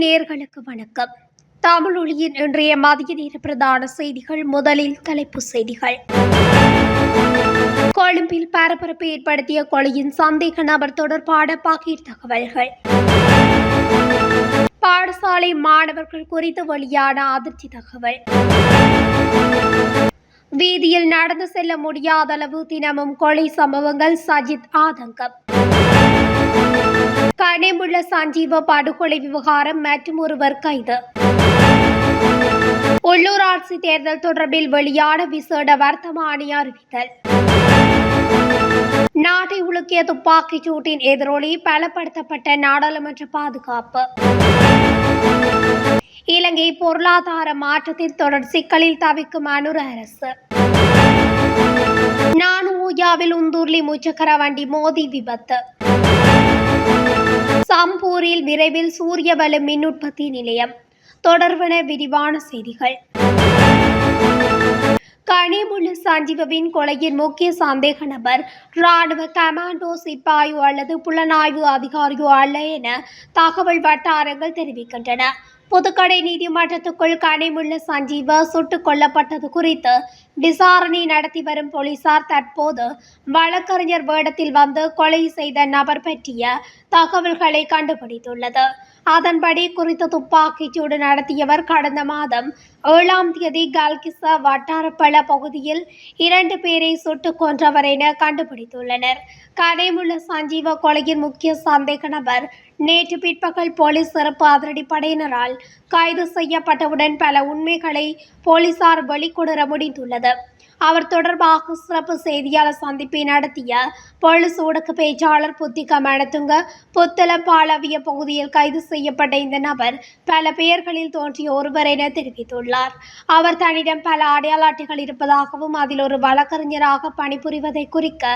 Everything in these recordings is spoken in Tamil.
நேயர்களுக்கு வணக்கம். தமிழொலியின் இன்றைய மதிய நேர பிரதான செய்திகள். முதலில் தலைப்புச் செய்திகள். கொழும்பில் பரபரப்பு ஏற்படுத்திய கொலையின் சந்தேக நபர் தொடர்பான பகீர் தகவல்கள். பாடசாலை மாணவர்கள் குறித்து வெளியான அதிர்ச்சி தகவல். வீதியில் நடந்து செல்ல முடியாத அளவு தினமும் கொலை சம்பவங்கள், சஜித் ஆதங்கம். கனிமுள்ள சஞ்சீவ படுகொலை விவகாரம் மற்றும் ஒருவர் கைது. உள்ளூராட்சி தேர்தல் தொடர்பில் வெளியான விசேட வர்த்தமானி அறிவித்தல். நாட்டை உலுக்கிய துப்பாக்கிச் சூட்டின் எதிரொலி, பலப்படுத்தப்பட்ட நாடாளுமன்ற பாதுகாப்பு. இலங்கை பொருளாதார மாற்றத்தில் தொடர் சிக்கலில் தவிக்கும் அனுர அரசு. நானுயாவில் உந்தூர்லி முச்சக்கர வண்டி மோதி விபத்து. சம்பூரில் விரைவில் சூரியபல மின் உற்பத்தி நிலையம். தொடர்பான விரிவான செய்திகள். கனிமுள்ள சஞ்சீவவின் கொலையின் முக்கிய சந்தேக நபர் ராணுவ கமாண்டோ, சிப்பாயோ அல்லது புலனாய்வு அதிகாரியோ அல்ல என தகவல் வட்டாரங்கள் தெரிவிக்கின்றன. புதுக்கடை நீதிமன்றத்துக்குள் கனிமுள்ள சஞ்சீவ சுட்டுக் கொல்லப்பட்டது குறித்து விசாரணை நடத்தி வரும் போலீசார் தற்போது வழக்கறிஞர் வேடத்தில் வந்து கொலை செய்த நபர் பற்றிய தகவல்களை கண்டுபிடித்துள்ளது. அதன்படி குறித்த துப்பாக்கிச்சூடு நடத்தியவர் கடந்த மாதம் 7ஆம் தேதி கல்கிச வட்டாரப்பள பகுதியில் 2 பேரை சுட்டுக் கொன்றவர் என கண்டுபிடித்துள்ளனர். கனிமுள்ள சஞ்சீவ கொலையின் முக்கிய சந்தேக நபர் நேற்று பிற்பகல் போலீஸ் சிறப்பு அதிரடிப்படையினரால் கைது செய்யப்பட்டவுடன் பல உண்மைகளை போலீசார் வெளிக்கொணர முடிந்துள்ளது. அவர் தொடர்பாக சிறப்பு செய்தியாளர் சந்திப்பை நடத்திய போலீஸ் ஊடக பேச்சாளர் புத்திக மணத்துங்க, புத்தளம் பாலவிய பகுதியில் கைது செய்யப்பட்ட இந்த நபர் பல பெயர்களில் தோன்றிய ஒருவர் என தெரிவித்துள்ளார். அவர் தன்னிடம் பல அடையாள அட்டைகள் இருப்பதாகவும் அதில் ஒரு வழக்கறிஞராக பணிபுரிவதை குறிக்க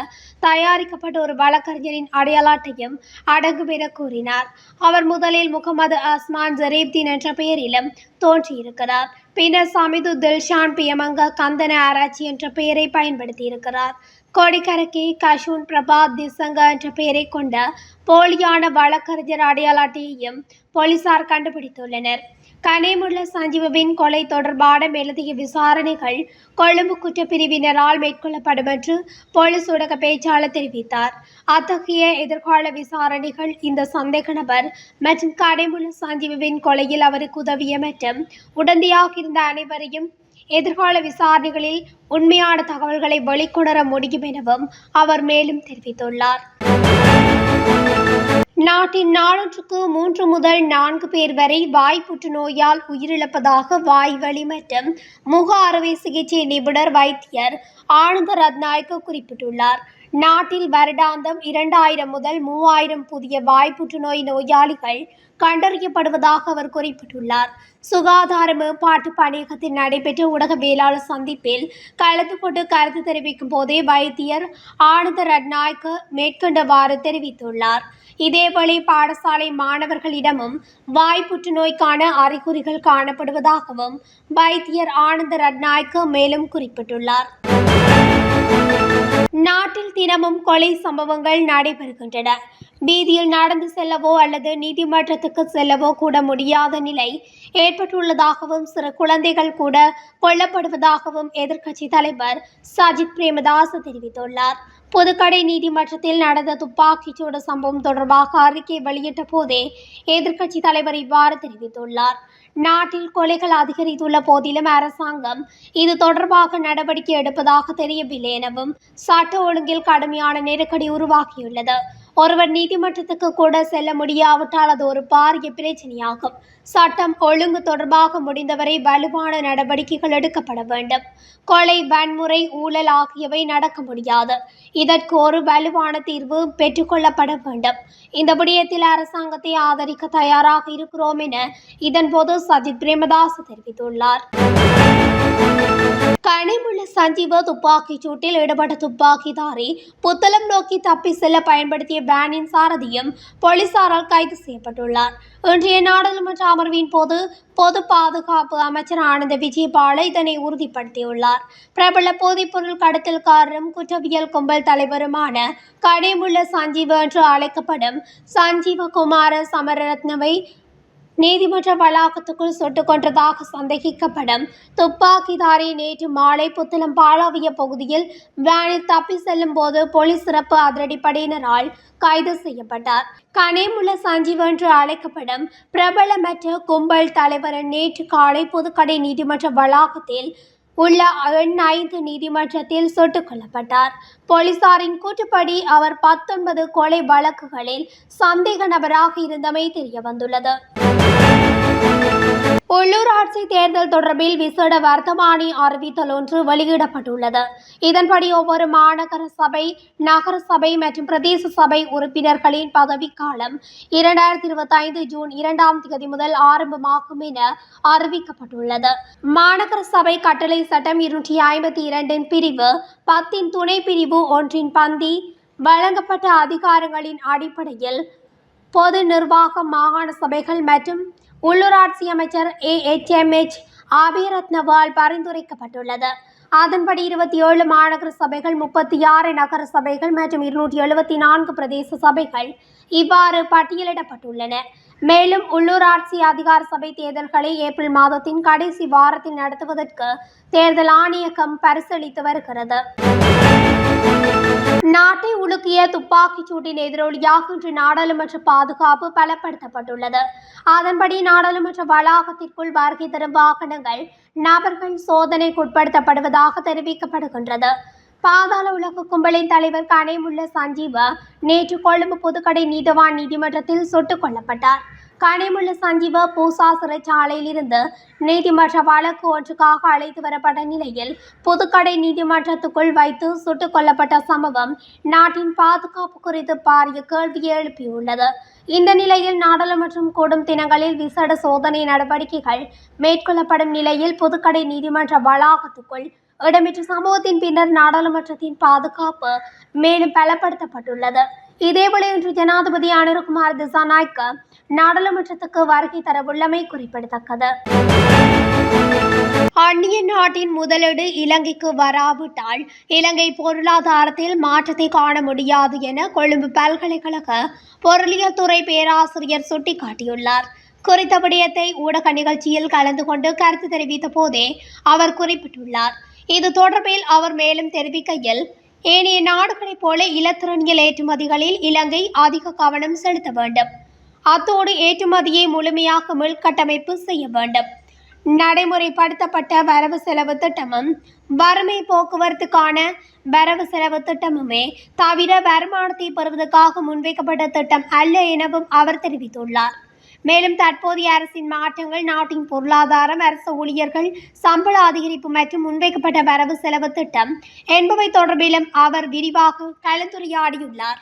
தயாரிக்கப்பட்ட ஒரு வழக்கறிஞரின் அடையாள அட்டையும் அடங்கும் என கூறினார். அவர் முதலில் முகமது அஸ்மான் ஜரீப்தீன் என்ற பெயரிலும் தோன்றியிருக்கிறார். பின்னர் சமிது தில்ஷான் பியமங்க கந்தன ஆராய்ச்சி என்ற பெயரை பயன்படுத்தியிருக்கிறார். கொடிக்கரக்கி கஷூன் பிரபா திசங்க என்ற பெயரை கொண்ட போலியான வழக்கறிஞர் அடையாள அட்டையையும் போலீசார் கண்டுபிடித்துள்ளனர். கனிமுள்ள சஞ்சீவவின் கொலை தொடர்பான மேலதிக விசாரணைகள் கொழும்பு குற்றப்பிரிவினரால் மேற்கொள்ளப்படும் என்று போலீஸ் ஊடக பேச்சாளர் தெரிவித்தார். அத்தகைய எதிர்கால விசாரணைகள் இந்த சந்தேக நபர் மற்றும் கனிமுள்ள சஞ்சீவவின் கொலையில் அவருக்கு உதவிய மற்றும் உடந்தையாக இருந்த அனைவரையும் எதிர்கால விசாரணைகளில் உண்மையான தகவல்களை வெளிக்கொணர முடியும் எனவும் அவர் மேலும் தெரிவித்துள்ளார். நாட்டின் நாளொன்றுக்கு 3 முதல் 4 பேர் வரை வாய் புற்றுநோயால் உயிரிழப்பதாக வாய்வழி மற்றும் முக அறுவை சிகிச்சை நிபுணர் வைத்தியர் ஆனந்த ரத்நாயக்க குறிப்பிட்டுள்ளார். நாட்டில் வருடாந்தம் 2000 முதல் 3000 புதிய வாய் புற்றுநோய் நோயாளிகள் கண்டறியப்படுவதாக அவர் குறிப்பிட்டுள்ளார். சுகாதார மேம்பாட்டு பணியகத்தில் நடைபெற்ற ஊடகவியலாளர் சந்திப்பில் கலந்து கொண்டு கருத்து தெரிவிக்கும் போதே வைத்தியர் ஆனந்த ரத்நாயக்க மேற்கண்டவாறு தெரிவித்துள்ளார். இதேவேளை பாடசாலை மாணவர்களிடமும் வாய் புற்றுநோய்க்கான அறிகுறிகள் காணப்படுவதாகவும் வைத்தியர் ஆனந்த ரத்நாயக்க மேலும் குறிப்பிட்டுள்ளார். நாட்டில் தினமும் கொலை சம்பவங்கள் நடைபெறுகின்றன. வீதியில் நடந்து செல்லவோ அல்லது நீதிமன்றத்துக்கு செல்லவோ கூட முடியாத நிலை ஏற்பட்டுள்ளதாகவும் சிறு குழந்தைகள் கூட கொல்லப்படுவதாகவும் எதிர்க்கட்சி தலைவர் சஜித் பிரேமதாச தெரிவித்துள்ளார். புதுக்கடை நீதிமன்றத்தில் நடந்த துப்பாக்கிச்சூடு சம்பவம் தொடர்பாக அறிக்கை வெளியிட்ட போதே எதிர்க்கட்சி தலைவர் இவ்வாறு தெரிவித்துள்ளார். நாட்டில் கொலைகள் அதிகரித்துள்ள போதிலும் அரசாங்கம் இது தொடர்பாக நடவடிக்கை எடுப்பதாக தெரியவில்லை எனவும் சட்ட ஒழுங்கில் கடுமையான நெருக்கடி உருவாகியுள்ளது. ஒருவர் நீதிமன்றத்துக்கு கூட செல்ல முடியாவிட்டால் அது ஒரு பாரிய பிரச்சனையாகும். சட்டம் ஒழுங்கு தொடர்பாக முடிந்தவரை வலுவான நடவடிக்கைகள் எடுக்கப்பட வேண்டும். கொலை, வன்முறை, ஊழல் ஆகியவை நடக்க முடியாது. இதற்கு ஒரு வலுவான தீர்வு பெற்றுக்கொள்ளப்பட வேண்டும். இந்த விடயத்தில் அரசாங்கத்தை ஆதரிக்க தயாராக இருக்கிறோம் என இதன்போது சஜித் பிரேமதாஸ் தெரிவித்துள்ளார். கனிமுள்ள சஞ்சீவ துப்பாக்கிச் சூட்டில் ஈடுபட்ட துப்பாக்கிதாரி புத்தளம் நோக்கி தப்பி செல்ல பயன்படுத்திய வேனின் சாரதியும் போலீசாரால் கைது செய்யப்பட்டுள்ளார். இன்றைய நாடாளுமன்ற அமர்வின் போது பொது பாதுகாப்பு அமைச்சர் ஆனந்த விஜயபால இதனை உறுதிப்படுத்தியுள்ளார். பிரபல போதைப்பொருள் கடத்தல்காரரும் குற்றவியல் கும்பல் தலைவருமான கனிமுள்ள சஞ்சீவ என்று அழைக்கப்படும் சஞ்சீவ குமார சமரரத்னவை நீதிமன்ற வளாகத்துக்குள் சுட்டுக் கொன்றதாக சந்தேகிக்கப்படும் துப்பாக்கிதாரி நேற்று மாலை புத்தளம் பாலாவிய பகுதியில் வேனில் தப்பி செல்லும் போது போலீஸ் சிறப்பு அதிரடிப்படையினரால் கைது செய்யப்பட்டார். கனேமுள்ள சஞ்சீவ் என்று அழைக்கப்படும் பிரபலமற்ற கும்பல் தலைவர் நேற்று காலை புதுக்கடை நீதிமன்ற வளாகத்தில் உள்ள எண் 5 நீதிமன்றத்தில் சுட்டுக் கொல்லப்பட்டார். போலீசாரின் கூற்றுப்படி அவர் 19 கொலை வழக்குகளில் சந்தேக நபராக இருந்தமை தெரியவந்துள்ளது. உள்ளூராட்சி தேர்தல் தொடர்பில் விசேட வர்த்தமானி அறிவித்தல் ஒன்று வெளியிடப்பட்டுள்ளது. இதன்படி ஒவ்வொரு மாநகர சபை, நகர சபை மற்றும் பிரதேச சபை உறுப்பினர்களின் பதவிக்காலம் 2025 ஜூன் 2ஆம் தேதி முதல் ஆரம்பமாகும் என அறிவிக்கப்பட்டுள்ளது. மாநகர சபை கட்டளை சட்டம் 252 பிரிவு 10 துணை பிரிவு 1 பந்தி வழங்கப்பட்ட அதிகாரங்களின் அடிப்படையில் பொது நிர்வாகம், மாகாண சபைகள் மற்றும் உள்ளூராட்சி அமைச்சர் AHMH அபிரத்னவால் பரிந்துரைக்கப்பட்டுள்ளது. அதன்படி 27 மாநகர சபைகள், 36 நகர சபைகள் மற்றும் 274 பிரதேச சபைகள் இவ்வாறு பட்டியலிடப்பட்டுள்ளன. மேலும் உள்ளூராட்சி அதிகார சபை தேர்தல்களை ஏப்ரல் மாதத்தின் கடைசி வாரத்தில் நடத்துவதற்கு தேர்தல் ஆணையகம் பரிசீலித்து வருகிறது. நாட்டை உலுக்கிய துப்பாக்கிச் சூட்டின் எதிரொலியாக இன்று நாடாளுமன்ற பாதுகாப்பு பலப்படுத்தப்பட்டுள்ளது. அதன்படி நாடாளுமன்ற வளாகத்திற்குள் வருகை தரும் வாகனங்கள், நபர்கள் சோதனைக்குட்படுத்தப்படுவதாக தெரிவிக்கப்படுகின்றது. பாதாள உலக கும்பலின் தலைவர் கனேமுள்ள சஞ்சீவ நேற்று கொழும்பு புதுக்கடை நீதவான் நீதிமன்றத்தில் சுட்டுக் கொல்லப்பட்டார். கனேமுள்ள சஞ்சீவ பூசா சிறைச்சாலையில் இருந்து நீதிமன்ற வழக்கு ஒன்றுக்காக அழைத்து வரப்பட்ட நிலையில் புதுக்கடை நீதிமன்றத்துக்குள் வைத்து சுட்டுக் கொல்லப்பட்ட சம்பவம் நாட்டின் பாதுகாப்பு குறித்து பாரிய கேள்வியை எழுப்பியுள்ளது. இந்த நிலையில் நாடாளுமன்றம் கூடும் தினங்களில் விசேட சோதனை நடவடிக்கைகள் மேற்கொள்ளப்படும் நிலையில் புதுக்கடை நீதிமன்ற வளாகத்துக்குள் இடம்பெற்ற சம்பவத்தின் பின்னர் நாடாளுமன்றத்தின் பாதுகாப்பு மேலும் பலப்படுத்தப்பட்டுள்ளது. இதேவேளை இன்று ஜனாதிபதி அனுரகுமார் திசாநாயக்க நாடாளுமன்றத்துக்கு வருகை தரவுள்ளமை குறிப்பிடத்தக்கது. அந்நிய நாட்டின் முதலீடு இலங்கைக்கு வராவிட்டால் இலங்கை பொருளாதாரத்தில் மாற்றத்தை காண முடியாது என கொழும்பு பல்கலைக்கழக பொருளியல் துறை பேராசிரியர் சுட்டிக்காட்டியுள்ளார். குறித்த விடயத்தை ஊடக நிகழ்ச்சியில் கலந்து கொண்டு கருத்து தெரிவித்த போதே அவர் குறிப்பிட்டுள்ளார். இது தொடர்பில் அவர் மேலும் தெரிவிக்கையில், ஏனைய நாடுகளைப் போல இலத்திரனியல் ஏற்றுமதிகளில் இலங்கை அதிக கவனம் செலுத்த வேண்டும். அத்தோடு ஏற்றுமதியை முழுமையாக மீள்கட்டமைப்பு செய்ய வேண்டும். நடைமுறைப்படுத்தப்பட்ட வரவு செலவு திட்டமும் வறுமை போக்குவரத்துக்கான வரவு செலவு திட்டமுமே தவிர வருமானத்தை பெறுவதற்காக முன்வைக்கப்பட்ட திட்டம் அல்ல எனவும் அவர் தெரிவித்துள்ளார். மேலும் தற்போதைய அரசின் மாற்றங்கள், நாட்டின் பொருளாதாரம், அரசு ஊழியர்கள் சம்பள அதிகரிப்பு மற்றும் முன்வைக்கப்பட்ட வரவு செலவு திட்டம் என்பவை தொடர்பிலும் அவர் விரிவாக கலந்துரையாடியுள்ளார்.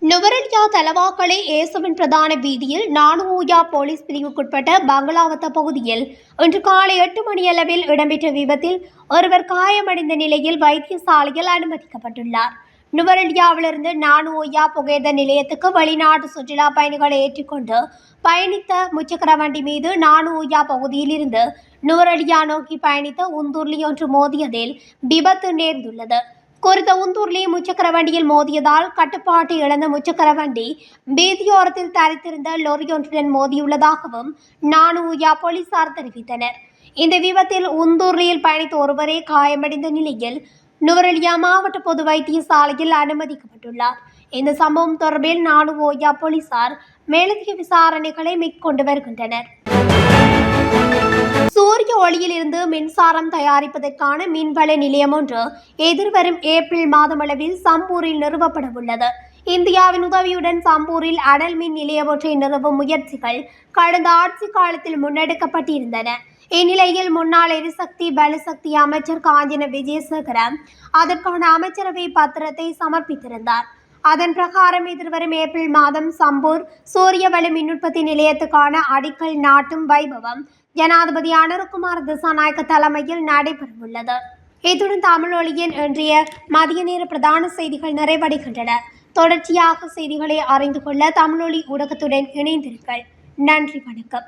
நுவரெலியா தலவாக்கலை ஏசுவின் பிரதான வீதியில் நானுஓயா போலீஸ் பிரிவுக்குட்பட்ட பங்களாவத்த பகுதியில் இன்று காலை 8 மணியளவில் இடம்பெற்ற விபத்தில் ஒருவர் காயமடைந்த நிலையில் வைத்தியசாலையில் அனுமதிக்கப்பட்டுள்ளார். நுவரெலியாவிலிருந்து நானுஓயா புகையிரத நிலையத்துக்கு வெளிநாட்டு சுற்றுலா பயணிகளை ஏற்றிக்கொண்டு பயணித்த முச்சக்கர வண்டி மீது நானுஓயா பகுதியில் இருந்து நுவரெலியா நோக்கி பயணித்த உந்தூர்லி ஒன்று மோதியதில் விபத்து நேர்ந்துள்ளது. குறித்த உந்தூர்லி முச்சக்கர வண்டியில் மோதியதால் கட்டுப்பாட்டை இழந்த முச்சக்கர வண்டி வீதியோரத்தில் தரித்திருந்த லொரியொன்றுடன் மோதியுள்ளதாகவும் நானுஓயா போலீசார் தெரிவித்தனர். இந்த விபத்தில் உந்தூர்லியில் பயணித்த ஒருவரே காயமடைந்த நிலையில் நுவரெலியா மாவட்ட பொது வைத்தியசாலையில் அனுமதிக்கப்பட்டுள்ளார். இந்த சம்பவம் தொடர்பில் நானுஓயா போலீசார் மேலதிக விசாரணைகளை மேற்கொண்டு வருகின்றனர். சூரிய ஒளியில் இருந்து மின்சாரம் தயாரிப்பதற்கான மின்வள நிலையம் ஒன்று எதிர்வரும் ஏப்ரல் மாதமளவில் சம்பூரில் நிறுவப்பட உள்ளது. இந்தியாவின் உதவியுடன் சம்பூரில் அனல் மின் நிலையம் ஒன்றை நிறுவும் முயற்சிகள் கடந்த ஆட்சி காலத்தில் முன்னெடுக்கப்பட்டிருந்தன. இந்நிலையில் முன்னாள் எரிசக்தி பலசக்தி அமைச்சர் காஞ்சன விஜயசேகர அதற்கான அமைச்சரவை பத்திரத்தை சமர்ப்பித்திருந்தார். அதன் பிரகாரம் எதிர்வரும் ஏப்ரல் மாதம் சம்பூர் சூரிய வள மின் உற்பத்தி நிலையத்துக்கான அடிக்கல் நாட்டும் வைபவம் ஜனாதிபதி அனுரகுமார் திசாநாயக்க தலைமையில் நடைபெறவுள்ளது. இத்துடன் தமிழொலியின் இன்றைய மதிய நேர பிரதான செய்திகள் நிறைவடைகின்றன. தொடர்ச்சியாக செய்திகளை அறிந்து கொள்ள தமிழொலி ஊடகத்துடன் இணைந்திருங்கள். நன்றி, வணக்கம்.